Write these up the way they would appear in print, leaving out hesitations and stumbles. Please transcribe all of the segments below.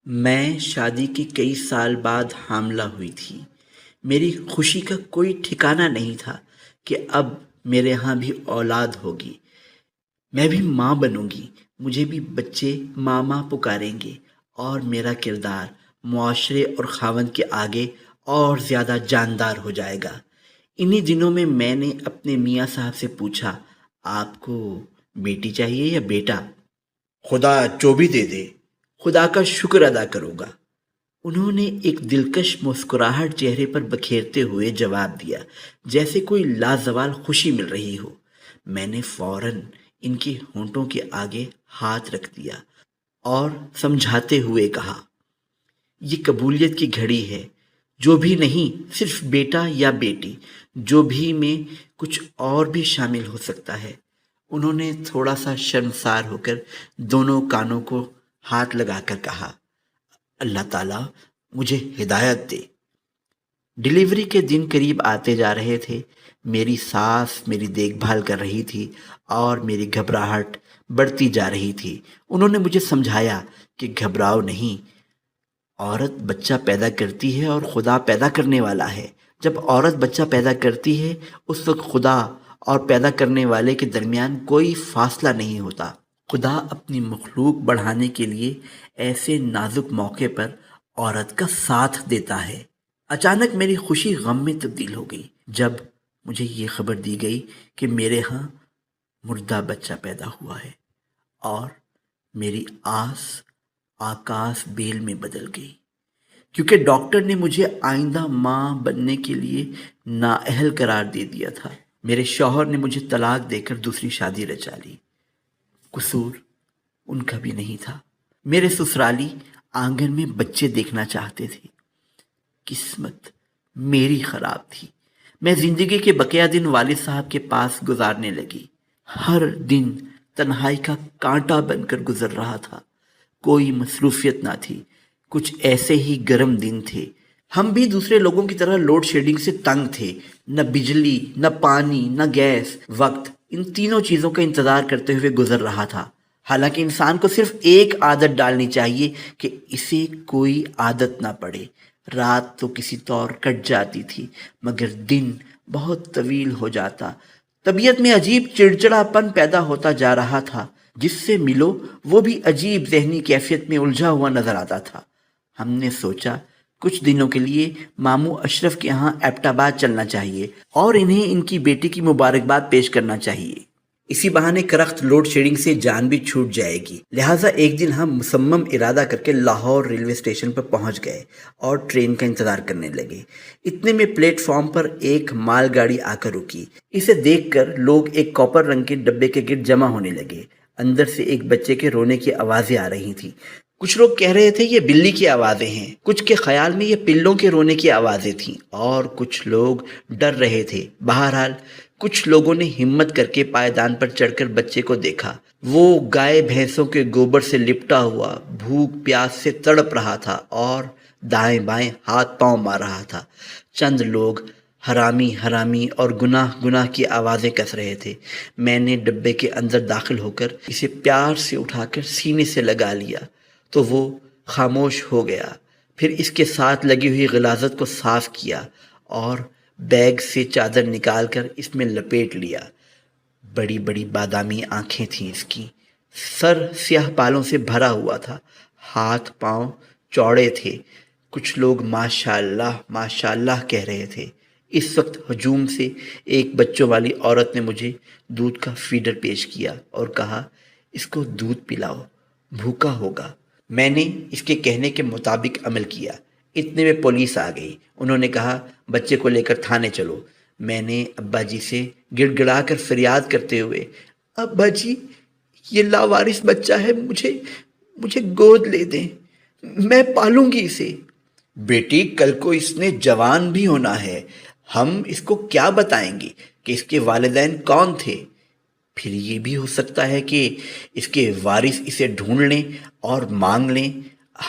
میں شادی کے کئی سال بعد حاملہ ہوئی تھی۔ میری خوشی کا کوئی ٹھکانہ نہیں تھا کہ اب میرے ہاں بھی اولاد ہوگی، میں بھی ماں بنوں گی، مجھے بھی بچے ماما پکاریں گے اور میرا کردار معاشرے اور خاوند کے آگے اور زیادہ جاندار ہو جائے گا۔ انہی دنوں میں نے اپنے میاں صاحب سے پوچھا، آپ کو بیٹی چاہیے یا بیٹا؟ خدا جو بھی دے دے، خدا کا شکر ادا کروں گا، انہوں نے ایک دلکش مسکراہٹ چہرے پر بکھیرتے ہوئے جواب دیا، جیسے کوئی لازوال خوشی مل رہی ہو۔ میں نے فوراً ان کے ہونٹوں کے آگے ہاتھ رکھ دیا اور سمجھاتے ہوئے کہا، یہ قبولیت کی گھڑی ہے، جو بھی نہیں صرف بیٹا یا بیٹی، جو بھی میں کچھ اور بھی شامل ہو سکتا ہے۔ انہوں نے تھوڑا سا شرمسار ہو کر دونوں کانوں کو ہاتھ لگا کر کہا، اللہ تعالیٰ مجھے ہدایت دے۔ ڈیلیوری کے دن قریب آتے جا رہے تھے۔ میری ساس میری دیکھ بھال کر رہی تھی اور میری گھبراہٹ بڑھتی جا رہی تھی۔ انہوں نے مجھے سمجھایا کہ گھبراؤ نہیں، عورت بچہ پیدا کرتی ہے اور خدا پیدا کرنے والا ہے۔ جب عورت بچہ پیدا کرتی ہے اس وقت خدا اور پیدا کرنے والے کے درمیان کوئی فاصلہ نہیں ہوتا۔ خدا اپنی مخلوق بڑھانے کے لیے ایسے نازک موقع پر عورت کا ساتھ دیتا ہے۔ اچانک میری خوشی غم میں تبدیل ہو گئی جب مجھے یہ خبر دی گئی کہ میرے ہاں مردہ بچہ پیدا ہوا ہے اور میری آس آکاش بیل میں بدل گئی، کیونکہ ڈاکٹر نے مجھے آئندہ ماں بننے کے لیے نااہل قرار دے دیا تھا۔ میرے شوہر نے مجھے طلاق دے کر دوسری شادی رچا لی۔ قصور ان کا بھی نہیں تھا۔ میرے سسرالی آنگن میں بچے دیکھنا چاہتے تھے۔ قسمت میری خراب تھی۔ میں زندگی کے بقیہ دن والد صاحب کے پاس گزارنے لگی۔ ہر دن تنہائی کا کانٹا بن کر گزر رہا تھا۔ کوئی مصروفیت نہ تھی۔ کچھ ایسے ہی گرم دن تھے۔ ہم بھی دوسرے لوگوں کی طرح لوڈ شیڈنگ سے تنگ تھے۔ نہ بجلی، نہ پانی، نہ گیس۔ وقت ان تینوں چیزوں کا انتظار کرتے ہوئے گزر رہا تھا۔ حالانکہ انسان کو صرف ایک عادت ڈالنی چاہیے کہ اسے کوئی عادت نہ پڑے۔ رات تو کسی طور کٹ جاتی تھی مگر دن بہت طویل ہو جاتا۔ طبیعت میں عجیب چڑچڑاپن پیدا ہوتا جا رہا تھا۔ جس سے ملو وہ بھی عجیب ذہنی کیفیت میں الجھا ہوا نظر آتا تھا۔ ہم نے سوچا کچھ دنوں کے لیے ماموں اشرف کے ہاں ایبٹ آباد چلنا چاہیے اور انہیں ان کی بیٹی کی مبارکباد پیش کرنا چاہیے۔ اسی بہانے کرخت لوڈ شیڈنگ سے جان بھی چھوٹ جائے گی۔ لہٰذا ایک دن ہم مصمم ارادہ کر کے لاہور ریلوے اسٹیشن پر پہنچ گئے اور ٹرین کا انتظار کرنے لگے۔ اتنے میں پلیٹ فارم پر ایک مال گاڑی آ کر رکی۔ اسے دیکھ کر لوگ ایک کاپر رنگ کے ڈبے کے گرد جمع ہونے لگے۔ اندر سے ایک بچے کے رونے کی آوازیں آ رہی تھیں۔ کچھ لوگ کہہ رہے تھے یہ بلی کی آوازیں ہیں، کچھ کے خیال میں یہ پلوں کے رونے کی آوازیں تھیں اور کچھ لوگ ڈر رہے تھے۔ بہرحال کچھ لوگوں نے ہمت کر کے پائیدان پر چڑھ کر بچے کو دیکھا۔ وہ گائے بھینسوں کے گوبر سے لپٹا ہوا بھوک پیاس سے تڑپ رہا تھا اور دائیں بائیں ہاتھ پاؤں مار رہا تھا۔ چند لوگ حرامی حرامی اور گناہ گناہ کی آوازیں کس رہے تھے۔ میں نے ڈبے کے اندر داخل ہو کر اسے پیار سے اٹھا کر سینے سے لگا لیا تو وہ خاموش ہو گیا۔ پھر اس کے ساتھ لگی ہوئی غلاظت کو صاف کیا اور بیگ سے چادر نکال کر اس میں لپیٹ لیا۔ بڑی بڑی بادامی آنکھیں تھیں اس کی، سر سیاہ بالوں سے بھرا ہوا تھا، ہاتھ پاؤں چوڑے تھے۔ کچھ لوگ ماشاءاللہ ماشاءاللہ کہہ رہے تھے۔ اس وقت ہجوم سے ایک بچوں والی عورت نے مجھے دودھ کا فیڈر پیش کیا اور کہا، اس کو دودھ پلاؤ، بھوکا ہوگا۔ میں نے اس کے کہنے کے مطابق عمل کیا۔ اتنے میں پولیس آ گئی۔ انہوں نے کہا، بچے کو لے کر تھانے چلو۔ میں نے ابا جی سے گڑ گڑا کر فریاد کرتے ہوئے، ابا جی یہ لاوارث بچہ ہے، مجھے گود لے دیں، میں پالوں گی اسے۔ بیٹی کل کو اس نے جوان بھی ہونا ہے، ہم اس کو کیا بتائیں گے کہ اس کے والدین کون تھے؟ پھر یہ بھی ہو سکتا ہے کہ اس کے وارث اسے ڈھونڈ لیں اور مانگ لیں،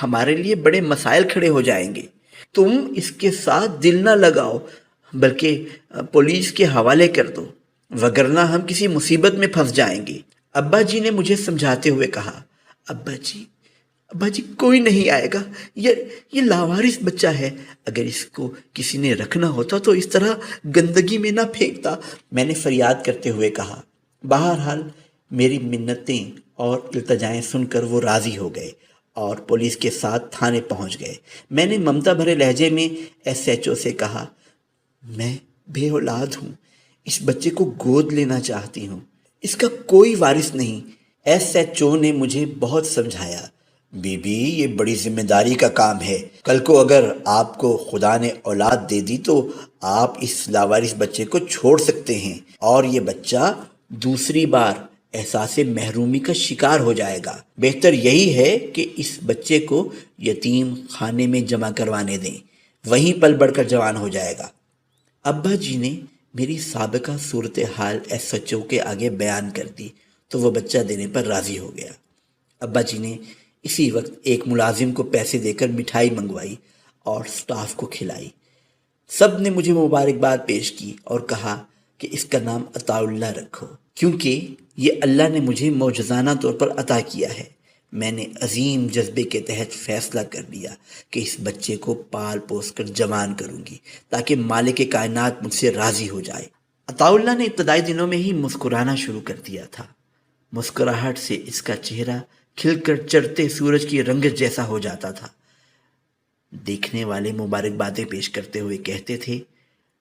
ہمارے لیے بڑے مسائل کھڑے ہو جائیں گے۔ تم اس کے ساتھ دل نہ لگاؤ بلکہ پولیس کے حوالے کر دو، وگرنہ ہم کسی مصیبت میں پھنس جائیں گے۔ ابا جی نے مجھے سمجھاتے ہوئے کہا، ابا جی ابا جی کوئی نہیں آئے گا، یہ لاوارث بچہ ہے، اگر اس کو کسی نے رکھنا ہوتا تو اس طرح گندگی میں نہ پھینکتا، میں نے فریاد کرتے ہوئے کہا۔ بہرحال میری منتیں اور التجائیں سن کر وہ راضی ہو گئے اور پولیس کے ساتھ تھانے پہنچ گئے۔ میں نے ممتا بھرے لہجے میں ایس ایچ او سے کہا، میں بے اولاد ہوں، اس بچے کو گود لینا چاہتی ہوں، اس کا کوئی وارث نہیں۔ ایس ایچ او نے مجھے بہت سمجھایا، بی بی یہ بڑی ذمہ داری کا کام ہے، کل کو اگر آپ کو خدا نے اولاد دے دی تو آپ اس لاوارث بچے کو چھوڑ سکتے ہیں اور یہ بچہ دوسری بار احساس محرومی کا شکار ہو جائے گا۔ بہتر یہی ہے کہ اس بچے کو یتیم خانے میں جمع کروانے دیں، وہیں پل بڑھ کر جوان ہو جائے گا۔ ابا جی نے میری سابقہ صورتحال ایس ایچ او کے آگے بیان کر دی تو وہ بچہ دینے پر راضی ہو گیا۔ ابا جی نے اسی وقت ایک ملازم کو پیسے دے کر مٹھائی منگوائی اور سٹاف کو کھلائی۔ سب نے مجھے مبارکباد پیش کی اور کہا کہ اس کا نام عطا اللہ رکھو، کیونکہ یہ اللہ نے مجھے معجزانہ طور پر عطا کیا ہے۔ میں نے عظیم جذبے کے تحت فیصلہ کر لیا کہ اس بچے کو پال پوس کر جوان کروں گی تاکہ مالک کائنات مجھ سے راضی ہو جائے۔ عطا اللہ نے ابتدائی دنوں میں ہی مسکرانا شروع کر دیا تھا۔ مسکراہٹ سے اس کا چہرہ کھل کر چڑھتے سورج کی رنگت جیسا ہو جاتا تھا۔ دیکھنے والے مبارکبادیں پیش کرتے ہوئے کہتے تھے،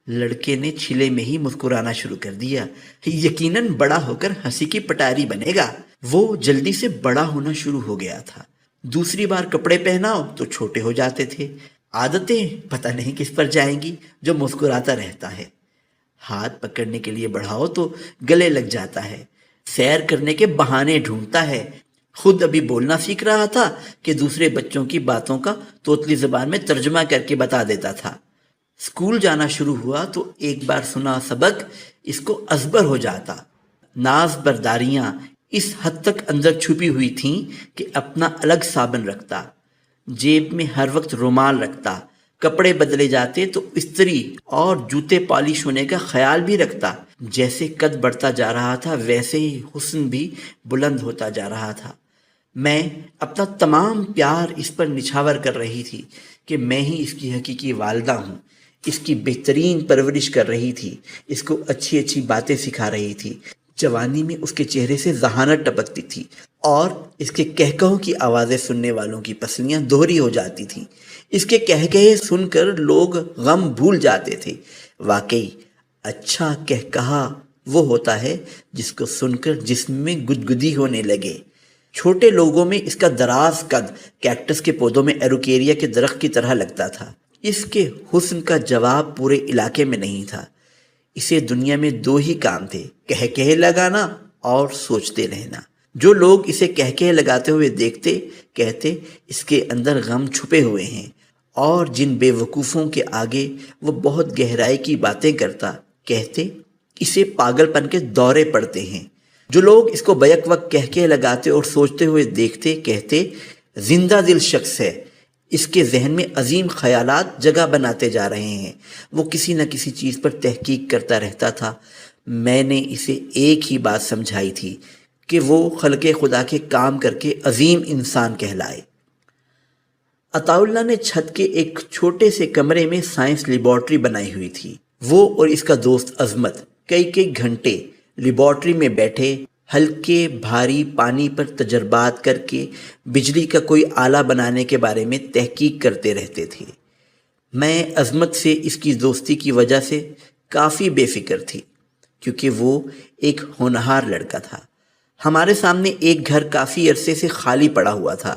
لڑکے نے چھلے میں ہی مسکرانا شروع کر دیا، یقیناً بڑا ہو کر ہنسی کی پٹاری بنے گا۔ وہ جلدی سے بڑا ہونا شروع ہو گیا تھا۔ دوسری بار کپڑے پہناؤ تو چھوٹے ہو جاتے تھے۔ عادتیں پتہ نہیں کس پر جائیں گی جو مسکراتا رہتا ہے۔ ہاتھ پکڑنے کے لیے بڑھاؤ تو گلے لگ جاتا ہے۔ سیر کرنے کے بہانے ڈھونڈتا ہے۔ خود ابھی بولنا سیکھ رہا تھا کہ دوسرے بچوں کی باتوں کا توتلی زبان میں ترجمہ کر کے بتا دیتا تھا۔ اسکول جانا شروع ہوا تو ایک بار سنا سبق اس کو ازبر ہو جاتا۔ ناز برداریاں اس حد تک اندر چھپی ہوئی تھیں کہ اپنا الگ صابن رکھتا، جیب میں ہر وقت رومال رکھتا، کپڑے بدلے جاتے تو استری اور جوتے پالش ہونے کا خیال بھی رکھتا۔ جیسے قد بڑھتا جا رہا تھا ویسے ہی حسن بھی بلند ہوتا جا رہا تھا۔ میں اپنا تمام پیار اس پر نچھاور کر رہی تھی کہ میں ہی اس کی حقیقی والدہ ہوں، اس کی بہترین پرورش کر رہی تھی، اس کو اچھی اچھی باتیں سکھا رہی تھی۔ جوانی میں اس کے چہرے سے ذہانت ٹپکتی تھی اور اس کے کہکہوں کی آوازیں سننے والوں کی پسلیاں دوہری ہو جاتی تھیں۔ اس کے کہکہے سن کر لوگ غم بھول جاتے تھے۔ واقعی اچھا کہکہا وہ ہوتا ہے جس کو سن کر جسم میں گدگدی ہونے لگے۔ چھوٹے لوگوں میں اس کا دراز قد کیکٹس کے پودوں میں ایروکیریا کے درخت کی طرح لگتا تھا۔ اس کے حسن کا جواب پورے علاقے میں نہیں تھا۔ اسے دنیا میں دو ہی کام تھے، کہکہے لگانا اور سوچتے رہنا۔ جو لوگ اسے کہکہے لگاتے ہوئے دیکھتے کہتے اس کے اندر غم چھپے ہوئے ہیں، اور جن بے وقوفوں کے آگے وہ بہت گہرائی کی باتیں کرتا کہتے اسے پاگل پن کے دورے پڑتے ہیں۔ جو لوگ اس کو بیک وقت کہکہے لگاتے اور سوچتے ہوئے دیکھتے کہتے زندہ دل شخص ہے، اس کے ذہن میں عظیم خیالات جگہ بناتے جا رہے ہیں، وہ کسی نہ کسی چیز پر تحقیق کرتا رہتا تھا۔ میں نے اسے ایک ہی بات سمجھائی تھی کہ وہ خلق خدا کے کام کر کے عظیم انسان کہلائے۔ عطا اللہ نے چھت کے ایک چھوٹے سے کمرے میں سائنس لیبارٹری بنائی ہوئی تھی۔ وہ اور اس کا دوست عظمت کئی گھنٹے لیبارٹری میں بیٹھے ہلکے بھاری پانی پر تجربات کر کے بجلی کا کوئی آلہ بنانے کے بارے میں تحقیق کرتے رہتے تھے۔ میں عظمت سے اس کی دوستی کی وجہ سے کافی بے فکر تھی، کیونکہ وہ ایک ہونہار لڑکا تھا۔ ہمارے سامنے ایک گھر کافی عرصے سے خالی پڑا ہوا تھا،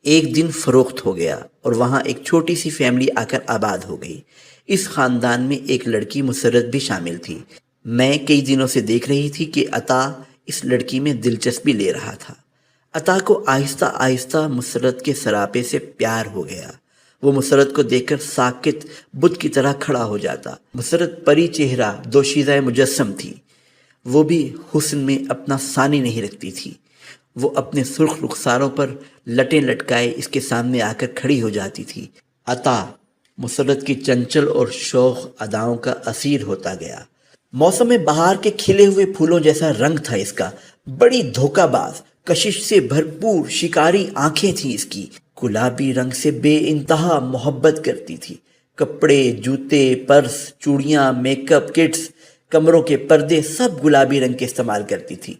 ایک دن فروخت ہو گیا اور وہاں ایک چھوٹی سی فیملی آ کر آباد ہو گئی۔ اس خاندان میں ایک لڑکی مسرت بھی شامل تھی۔ میں کئی دنوں سے دیکھ رہی تھی کہ عطا اس لڑکی میں دلچسپی لے رہا تھا۔ عطا کو آہستہ آہستہ مسرت کے سراپے سے پیار ہو گیا۔ وہ مسرت کو دیکھ کر ساکت بت کی طرح کھڑا ہو جاتا۔ مسرت پری چہرہ دوشیزہ مجسم تھی، وہ بھی حسن میں اپنا ثانی نہیں رکھتی تھی۔ وہ اپنے سرخ رخساروں پر لٹیں لٹکائے اس کے سامنے آ کر کھڑی ہو جاتی تھی۔ عطا مسرت کی چنچل اور شوخ اداؤں کا اسیر ہوتا گیا۔ موسم بہار کے کھلے ہوئے پھولوں جیسا رنگ تھا اس کا، بڑی دھوکہ باز کشش سے بھرپور شکاری آنکھیں تھیں اس کی، گلابی رنگ سے بے انتہا محبت کرتی تھی۔ کپڑے، جوتے، پرس، چوڑیاں، میک اپ کٹس، کمروں کے پردے سب گلابی رنگ کے استعمال کرتی تھی،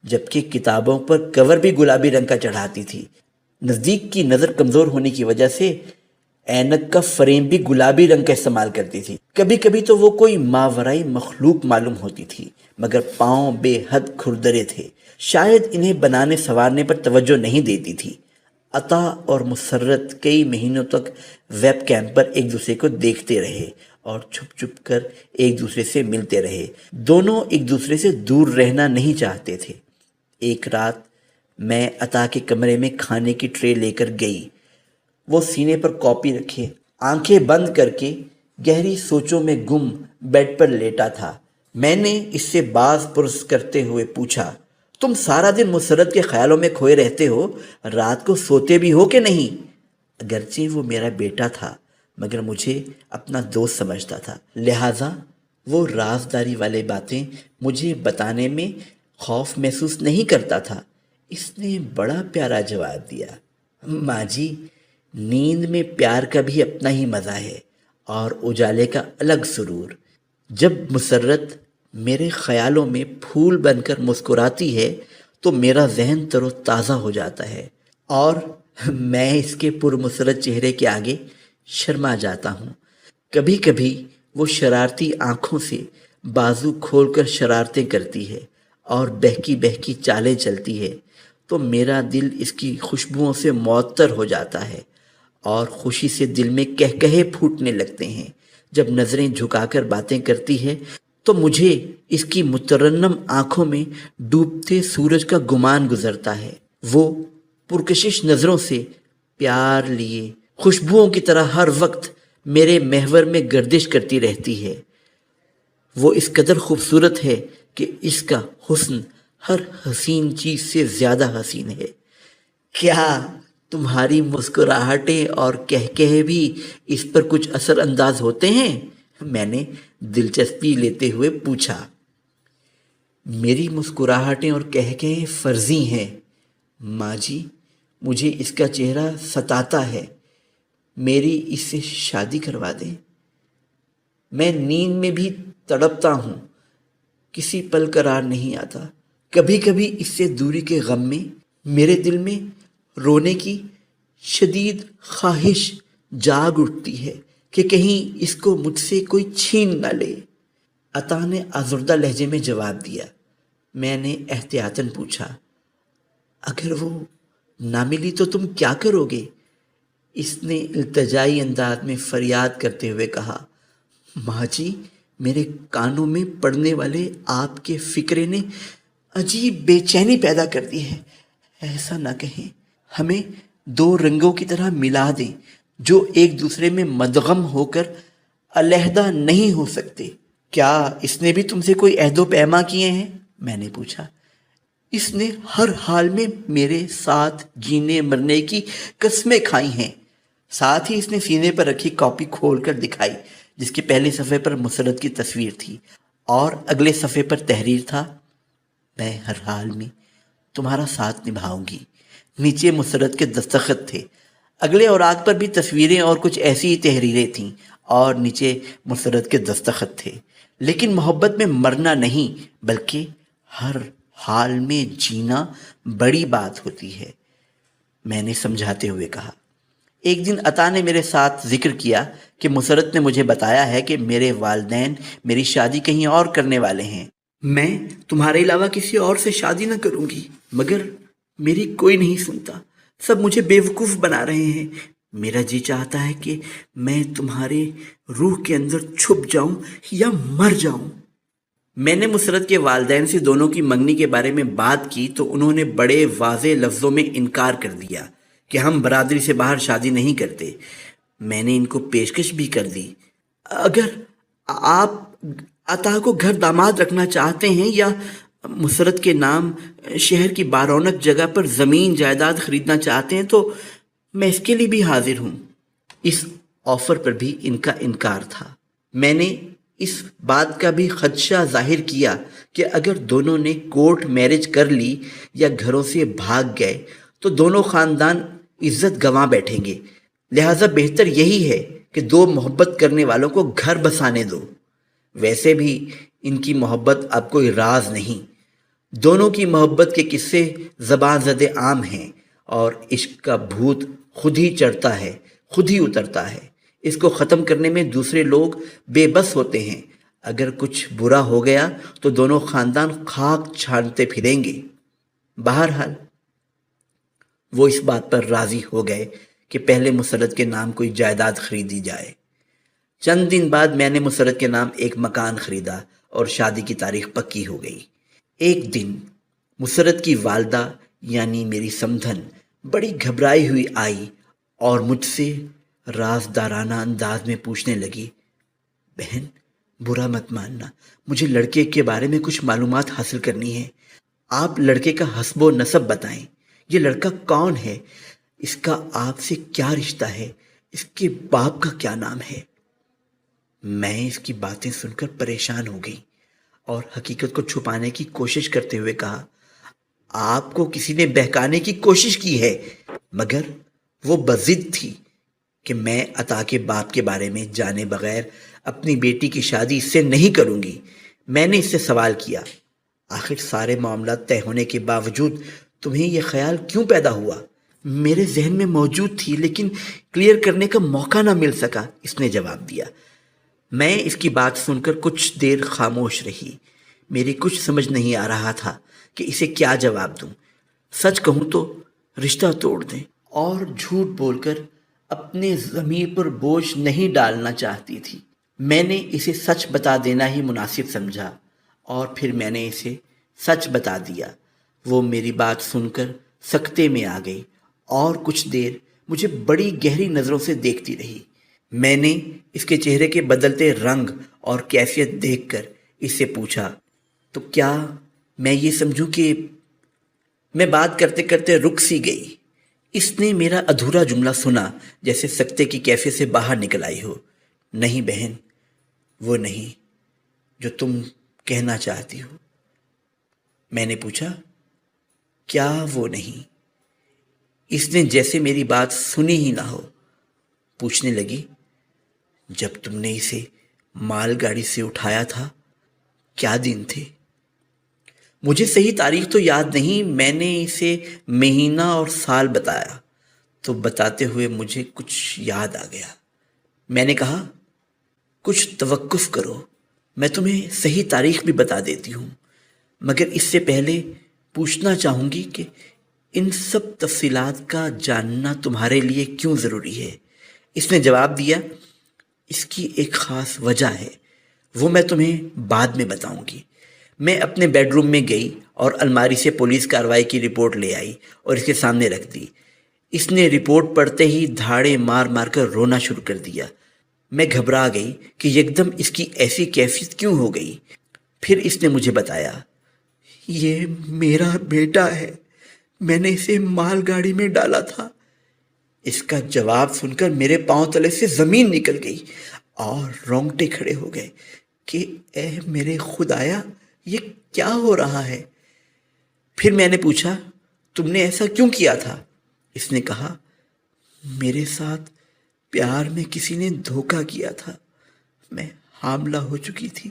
جبکہ کتابوں پر کور بھی گلابی رنگ کا چڑھاتی تھی۔ نزدیک کی نظر کمزور ہونے کی وجہ سے اینک کا فریم بھی گلابی رنگ کا استعمال کرتی تھی۔ کبھی کبھی تو وہ کوئی ماورائی مخلوق معلوم ہوتی تھی، مگر پاؤں بے حد کھردرے تھے، شاید انہیں بنانے سنوارنے پر توجہ نہیں دیتی تھی۔ عطا اور مسرت کئی مہینوں تک ویب کیم پر ایک دوسرے کو دیکھتے رہے اور چھپ چھپ کر ایک دوسرے سے ملتے رہے۔ دونوں ایک دوسرے سے دور رہنا نہیں چاہتے تھے۔ ایک رات میں عطا کے کمرے میں کھانے کی ٹرے لے کر گئی۔ وہ سینے پر کاپی رکھے، آنکھیں بند کر کے گہری سوچوں میں گم بیڈ پر لیٹا تھا۔ میں نے اس سے باز پرس کرتے ہوئے پوچھا، تم سارا دن مسرت کے خیالوں میں کھوئے رہتے ہو، رات کو سوتے بھی ہو کہ نہیں؟ اگرچہ وہ میرا بیٹا تھا مگر مجھے اپنا دوست سمجھتا تھا، لہٰذا وہ رازداری والے باتیں مجھے بتانے میں خوف محسوس نہیں کرتا تھا۔ اس نے بڑا پیارا جواب دیا، ماں جی، نیند میں پیار کا بھی اپنا ہی مزہ ہے اور اجالے کا الگ سرور۔ جب مسرت میرے خیالوں میں پھول بن کر مسکراتی ہے تو میرا ذہن تر و تازہ ہو جاتا ہے اور میں اس کے پرمسرت چہرے کے آگے شرما جاتا ہوں۔ کبھی کبھی وہ شرارتی آنکھوں سے بازو کھول کر شرارتیں کرتی ہے اور بہکی بہکی چالیں چلتی ہے تو میرا دل اس کی خوشبوؤں سے معطر ہو جاتا ہے اور خوشی سے دل میں کہکہے پھوٹنے لگتے ہیں۔ جب نظریں جھکا کر باتیں کرتی ہے تو مجھے اس کی مترنم آنکھوں میں ڈوبتے سورج کا گمان گزرتا ہے۔ وہ پرکشش نظروں سے پیار لیے خوشبوؤں کی طرح ہر وقت میرے محور میں گردش کرتی رہتی ہے۔ وہ اس قدر خوبصورت ہے کہ اس کا حسن ہر حسین چیز سے زیادہ حسین ہے۔ کیا تمہاری مسکراہٹیں اور کہکہے بھی اس پر کچھ اثر انداز ہوتے ہیں؟ میں نے دلچسپی لیتے ہوئے پوچھا۔ میری مسکراہٹیں اور کہکہے فرضی ہیں ماں جی، مجھے اس کا چہرہ ستاتا ہے، میری اس سے شادی کروا دیں۔ میں نیند میں بھی تڑپتا ہوں، کسی پل قرار نہیں آتا۔ کبھی کبھی اس سے دوری کے غم میں میرے دل میں رونے کی شدید خواہش جاگ اٹھتی ہے کہ کہیں اس کو مجھ سے کوئی چھین نہ لے۔ عطا نے آزردہ لہجے میں جواب دیا۔ میں نے احتیاطاً پوچھا، اگر وہ نہ ملی تو تم کیا کرو گے؟ اس نے التجائی انداز میں فریاد کرتے ہوئے کہا، ماں جی، میرے کانوں میں پڑنے والے آپ کے فکرے نے عجیب بے چینی پیدا کر دی ہے۔ ایسا نہ کہیں، ہمیں دو رنگوں کی طرح ملا دیں جو ایک دوسرے میں مدغم ہو کر علیحدہ نہیں ہو سکتے۔ کیا اس نے بھی تم سے کوئی عہد و پیما کیے ہیں؟ میں نے پوچھا۔ اس نے ہر حال میں میرے ساتھ جینے مرنے کی قسمیں کھائی ہیں۔ ساتھ ہی اس نے سینے پر رکھی کاپی کھول کر دکھائی جس کے پہلے صفحے پر مسرت کی تصویر تھی اور اگلے صفحے پر تحریر تھا، میں ہر حال میں تمہارا ساتھ نبھاؤں گی۔ نیچے مسرت کے دستخط تھے۔ اگلے اوراق پر بھی تصویریں اور کچھ ایسی ہی تحریریں تھیں اور نیچے مسرت کے دستخط تھے۔ لیکن محبت میں مرنا نہیں بلکہ ہر حال میں جینا بڑی بات ہوتی ہے، میں نے سمجھاتے ہوئے کہا۔ ایک دن عطا نے میرے ساتھ ذکر کیا کہ مسرت نے مجھے بتایا ہے کہ میرے والدین میری شادی کہیں اور کرنے والے ہیں۔ میں تمہارے علاوہ کسی اور سے شادی نہ کروں گی، مگر میری کوئی نہیں سنتا، سب مجھے بیوقوف بنا رہے ہیں۔ میرا جی چاہتا ہے کہ میں تمہارے روح کے اندر چھپ جاؤں یا مر جاؤں۔ میں نے مسرت کے والدین سے دونوں کی منگنی کے بارے میں بات کی تو انہوں نے بڑے واضح لفظوں میں انکار کر دیا کہ ہم برادری سے باہر شادی نہیں کرتے۔ میں نے ان کو پیشکش بھی کر دی، اگر آپ عطا کو گھر داماد رکھنا چاہتے ہیں یا مسرت کے نام شہر کی بارونق جگہ پر زمین جائیداد خریدنا چاہتے ہیں تو میں اس کے لیے بھی حاضر ہوں۔ اس آفر پر بھی ان کا انکار تھا۔ میں نے اس بات کا بھی خدشہ ظاہر کیا کہ اگر دونوں نے کورٹ میرج کر لی یا گھروں سے بھاگ گئے تو دونوں خاندان عزت گنوا بیٹھیں گے، لہٰذا بہتر یہی ہے کہ دو محبت کرنے والوں کو گھر بسانے دو۔ ویسے بھی ان کی محبت اب کوئی راز نہیں، دونوں کی محبت کے قصے زبان زد عام ہیں، اور عشق کا بھوت خود ہی چڑھتا ہے خود ہی اترتا ہے۔ اس کو ختم کرنے میں دوسرے لوگ بے بس ہوتے ہیں، اگر کچھ برا ہو گیا تو دونوں خاندان خاک چھانتے پھریں گے۔ بہرحال وہ اس بات پر راضی ہو گئے کہ پہلے مسرت کے نام کوئی جائیداد خریدی جائے۔ چند دن بعد میں نے مسرت کے نام ایک مکان خریدا اور شادی کی تاریخ پکی ہو گئی۔ ایک دن مسرت کی والدہ یعنی میری سمدھن بڑی گھبرائی ہوئی آئی اور مجھ سے رازدارانہ انداز میں پوچھنے لگی، بہن برا مت ماننا، مجھے لڑکے کے بارے میں کچھ معلومات حاصل کرنی ہے۔ آپ لڑکے کا حسب و نسب بتائیں، یہ لڑکا کون ہے، اس کا آپ سے کیا رشتہ ہے، اس کے باپ کا کیا نام ہے۔ میں اس کی باتیں سن کر پریشان ہو گئی اور حقیقت کو چھپانے کی کوشش کرتے ہوئے کہا، آپ کو کسی نے بہکانے کی کوشش کی ہے، مگر وہ بضد تھی کہ میں عطا کے باپ کے بارے میں جانے بغیر اپنی بیٹی کی شادی اس سے نہیں کروں گی۔ میں نے اس سے سوال کیا، آخر سارے معاملات طے ہونے کے باوجود تمہیں یہ خیال کیوں پیدا ہوا؟ میرے ذہن میں موجود تھی لیکن کلیئر کرنے کا موقع نہ مل سکا، اس نے جواب دیا۔ میں اس کی بات سن کر کچھ دیر خاموش رہی، میری کچھ سمجھ نہیں آ رہا تھا کہ اسے کیا جواب دوں۔ سچ کہوں تو رشتہ توڑ دیں اور جھوٹ بول کر اپنے ضمیر پر بوجھ نہیں ڈالنا چاہتی تھی۔ میں نے اسے سچ بتا دینا ہی مناسب سمجھا اور پھر میں نے اسے سچ بتا دیا۔ وہ میری بات سن کر سکتے میں آ گئی اور کچھ دیر مجھے بڑی گہری نظروں سے دیکھتی رہی۔ میں نے اس کے چہرے کے بدلتے رنگ اور کیفیت دیکھ کر اس سے پوچھا، تو کیا میں یہ سمجھوں کہ میں بات کرتے کرتے رک سی گئی۔ اس نے میرا ادھورا جملہ سنا جیسے سکتے کی کیفیت سے باہر نکل آئی ہو۔ نہیں بہن، وہ نہیں جو تم کہنا چاہتی ہو۔ میں نے پوچھا، کیا وہ نہیں؟ اس نے جیسے میری بات سنی ہی نہ ہو پوچھنے لگی، جب تم نے اسے مال گاڑی سے اٹھایا تھا کیا دن تھے؟ مجھے صحیح تاریخ تو یاد نہیں، میں نے اسے مہینہ اور سال بتایا تو بتاتے ہوئے مجھے کچھ یاد آ گیا۔ میں نے کہا، کچھ توقف کرو، میں تمہیں صحیح تاریخ بھی بتا دیتی ہوں، مگر اس سے پہلے پوچھنا چاہوں گی کہ ان سب تفصیلات کا جاننا تمہارے لیے کیوں ضروری ہے؟ اس نے جواب دیا، اس کی ایک خاص وجہ ہے، وہ میں تمہیں بعد میں بتاؤں گی۔ میں اپنے بیڈ روم میں گئی اور الماری سے پولیس کارروائی کی رپورٹ لے آئی اور اس کے سامنے رکھ دی۔ اس نے رپورٹ پڑھتے ہی دھاڑے مار مار کر رونا شروع کر دیا۔ میں گھبرا گئی کہ یکدم اس کی ایسی کیفیت کیوں ہو گئی۔ پھر اس نے مجھے بتایا، یہ میرا بیٹا ہے، میں نے اسے مال گاڑی میں ڈالا تھا۔ اس کا جواب سن کر میرے پاؤں تلے سے زمین نکل گئی اور رونگٹے کھڑے ہو گئے کہ اے میرے خدایا، یہ کیا ہو رہا ہے؟ پھر میں نے پوچھا، تم نے ایسا کیوں کیا تھا؟ اس نے کہا، میرے ساتھ پیار میں کسی نے دھوکہ کیا تھا، میں حاملہ ہو چکی تھی۔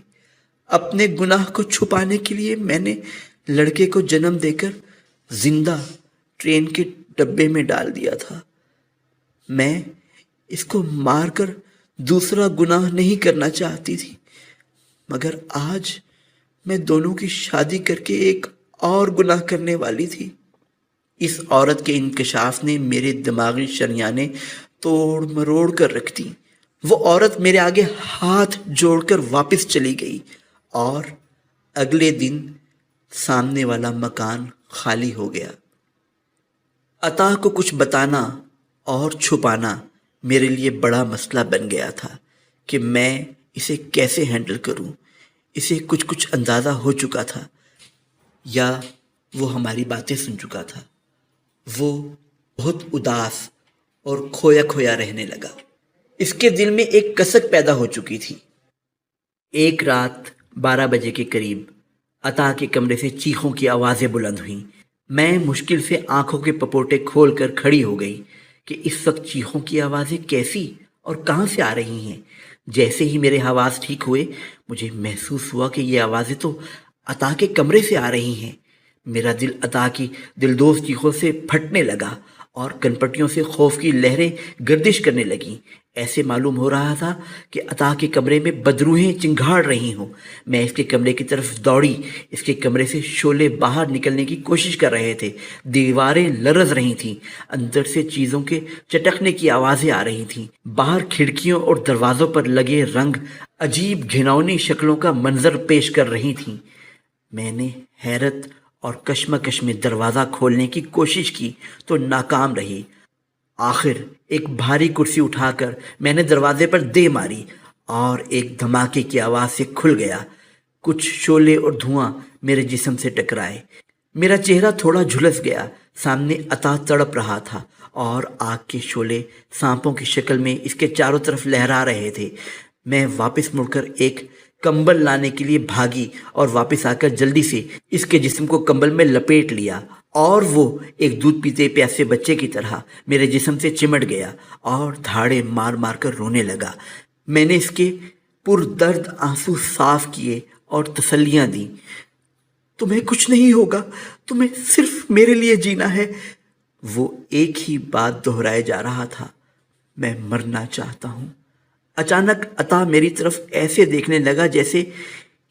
اپنے گناہ کو چھپانے کے لیے میں نے لڑکے کو جنم دے کر زندہ ٹرین کے ڈبے میں ڈال دیا تھا۔ میں اس کو مار کر دوسرا گناہ نہیں کرنا چاہتی تھی، مگر آج میں دونوں کی شادی کر کے ایک اور گناہ کرنے والی تھی۔ اس عورت کے انکشاف نے میرے دماغی شریانیں توڑ مروڑ کر رکھ دی۔ وہ عورت میرے آگے ہاتھ جوڑ کر واپس چلی گئی اور اگلے دن سامنے والا مکان خالی ہو گیا۔ عطا کو کچھ بتانا اور چھپانا میرے لیے بڑا مسئلہ بن گیا تھا کہ میں اسے کیسے ہینڈل کروں۔ اسے کچھ اندازہ ہو چکا تھا یا وہ ہماری باتیں سن چکا تھا۔ وہ بہت اداس اور کھویا کھویا رہنے لگا۔ اس کے دل میں ایک کسک پیدا ہو چکی تھی۔ ایک رات 12 بجے کے قریب عطا کے کمرے سے چیخوں کی آوازیں بلند ہوئیں۔ میں مشکل سے آنکھوں کے پپوٹے کھول کر کھڑی ہو گئی کہ اس وقت چیخوں کی آوازیں کیسی اور کہاں سے آ رہی ہیں۔ جیسے ہی میرے حواس ٹھیک ہوئے مجھے محسوس ہوا کہ یہ آوازیں تو عطا کے کمرے سے آ رہی ہیں۔ میرا دل عطا کی دلدوز چیخوں سے پھٹنے لگا اور کنپٹیوں سے خوف کی لہریں گردش کرنے لگیں۔ ایسے معلوم ہو رہا تھا کہ عطا کے کمرے میں بدروحیں چنگھاڑ رہی ہوں۔ میں اس کے کمرے کی طرف دوڑی۔ اس کے کمرے سے شعلے باہر نکلنے کی کوشش کر رہے تھے۔ دیواریں لرز رہی تھیں۔ اندر سے چیزوں کے چٹکنے کی آوازیں آ رہی تھیں۔ باہر کھڑکیوں اور دروازوں پر لگے رنگ عجیب گھناؤنی شکلوں کا منظر پیش کر رہی تھیں۔ میں نے حیرت اور کشمکش میں دروازہ کھولنے کی کوشش کی تو ناکام رہی۔ آخر ایک بھاری کرسی اٹھا کر میں نے دروازے پر دے ماری اور ایک دھماکے کی آواز سے کھل گیا۔ کچھ شعلے اور دھواں میرے جسم سے ٹکرائے۔ میرا چہرہ تھوڑا جھلس گیا۔ سامنے عطا تڑپ رہا تھا اور آگ کے شعلے سانپوں کی شکل میں اس کے چاروں طرف لہرا رہے تھے۔ میں واپس مڑ کر ایک کمبل لانے کے لیے بھاگی اور واپس آ کر جلدی سے اس کے جسم کو کمبل میں لپیٹ لیا اور وہ ایک دودھ پیتے پیاسے بچے کی طرح میرے جسم سے چمٹ گیا اور دھاڑے مار مار کر رونے لگا۔ میں نے اس کے پردرد آنسو صاف کیے اور تسلیاں دیں۔ تمہیں کچھ نہیں ہوگا، تمہیں صرف میرے لیے جینا ہے۔ وہ ایک ہی بات دہرائے جا رہا تھا، میں مرنا چاہتا ہوں۔ اچانک عطا میری طرف ایسے دیکھنے لگا جیسے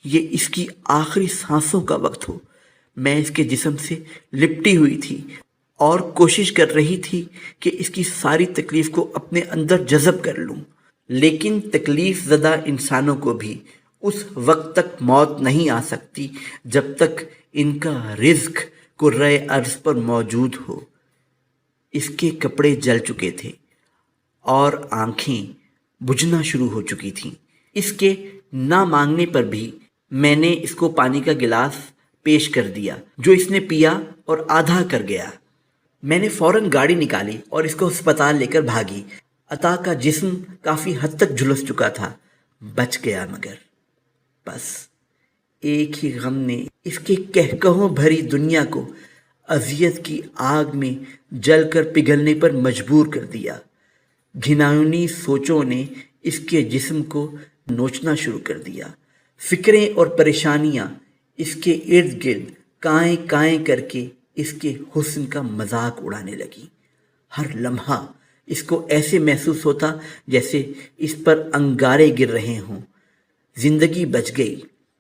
یہ اس کی آخری سانسوں کا وقت ہو۔ میں اس کے جسم سے لپٹی ہوئی تھی اور کوشش کر رہی تھی کہ اس کی ساری تکلیف کو اپنے اندر جذب کر لوں، لیکن تکلیف زدہ انسانوں کو بھی اس وقت تک موت نہیں آ سکتی جب تک ان کا رزق کرۂ ارض پر موجود ہو۔ اس کے کپڑے جل چکے تھے اور آنکھیں بجھنا شروع ہو چکی تھیں۔ اس کے نہ مانگنے پر بھی میں نے اس کو پانی کا گلاس پیش کر دیا جو اس نے پیا اور آدھا کر گیا۔ میں نے فوراً گاڑی نکالی اور اس کو ہسپتال لے کر بھاگی۔ عطا کا جسم کافی حد تک جھلس چکا تھا، بچ گیا مگر بس ایک ہی غم نے اس کے کہکہوں بھری دنیا کو اذیت کی آگ میں جل کر پگھلنے پر مجبور کر دیا۔ گھناؤنی سوچوں نے اس کے جسم کو نوچنا شروع کر دیا۔ فکریں اور پریشانیاں اس کے ارد گرد کائیں کائیں کر کے اس کے حسن کا مذاق اڑانے لگی۔ ہر لمحہ اس کو ایسے محسوس ہوتا جیسے اس پر انگارے گر رہے ہوں۔ زندگی بچ گئی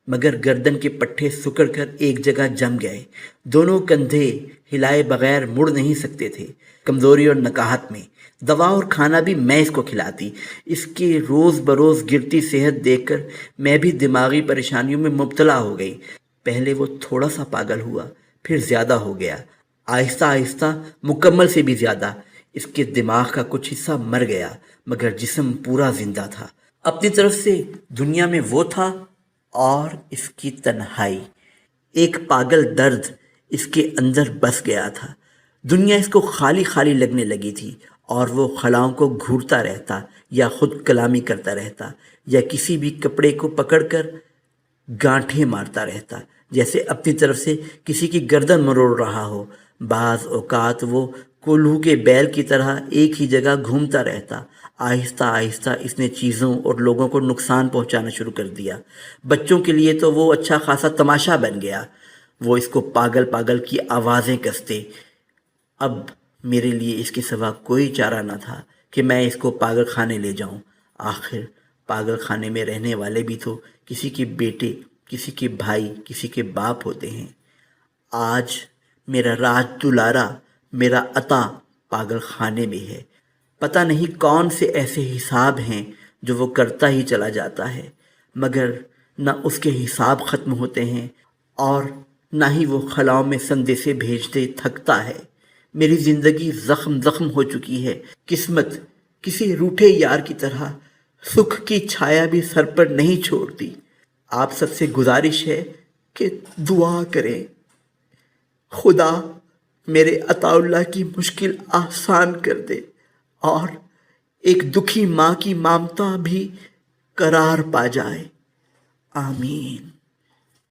مگر گردن کے پٹھے سکڑ کر ایک جگہ جم گئے۔ دونوں کندھے ہلائے بغیر مڑ نہیں سکتے تھے۔ کمزوری اور نکاہت میں دوا اور کھانا بھی میں اس کو کھلاتی۔ اس کے روز بروز گرتی صحت دیکھ کر میں بھی دماغی پریشانیوں میں مبتلا ہو گئی۔ پہلے وہ تھوڑا سا پاگل ہوا، پھر زیادہ ہو گیا، آہستہ آہستہ مکمل سے بھی زیادہ۔ اس کے دماغ کا کچھ حصہ مر گیا مگر جسم پورا زندہ تھا۔ اپنی طرف سے دنیا میں وہ تھا اور اس کی تنہائی۔ ایک پاگل درد اس کے اندر بس گیا تھا۔ دنیا اس کو خالی خالی لگنے لگی تھی اور وہ خلاؤں کو گھورتا رہتا یا خود کلامی کرتا رہتا یا کسی بھی کپڑے کو پکڑ کر گانٹھیں مارتا رہتا جیسے اپنی طرف سے کسی کی گردن مروڑ رہا ہو۔ بعض اوقات وہ کولہو کے بیل کی طرح ایک ہی جگہ گھومتا رہتا۔ آہستہ آہستہ اس نے چیزوں اور لوگوں کو نقصان پہنچانا شروع کر دیا۔ بچوں کے لیے تو وہ اچھا خاصا تماشا بن گیا۔ وہ اس کو پاگل پاگل کی آوازیں کستے۔ اب میرے لیے اس کے سوا کوئی چارہ نہ تھا کہ میں اس کو پاگل خانے لے جاؤں۔ آخر پاگل خانے میں رہنے والے بھی تو کسی کے بیٹے، کسی کے بھائی، کسی کے باپ ہوتے ہیں۔ آج میرا راج دلارا، میرا عطا پاگل خانے میں ہے۔ پتہ نہیں کون سے ایسے حساب ہیں جو وہ کرتا ہی چلا جاتا ہے مگر نہ اس کے حساب ختم ہوتے ہیں اور نہ ہی وہ خلاؤں میں سندیسے بھیجتے تھکتا ہے۔ میری زندگی زخم زخم ہو چکی ہے۔ قسمت کسی روٹھے یار کی طرح سکھ کی چھایا بھی سر پر نہیں چھوڑتی۔ آپ سب سے گزارش ہے کہ دعا کریں، خدا میرے عطا اللہ کی مشکل آسان کر دے اور ایک دکھی ماں کی ممتا بھی قرار پا جائے۔ آمین.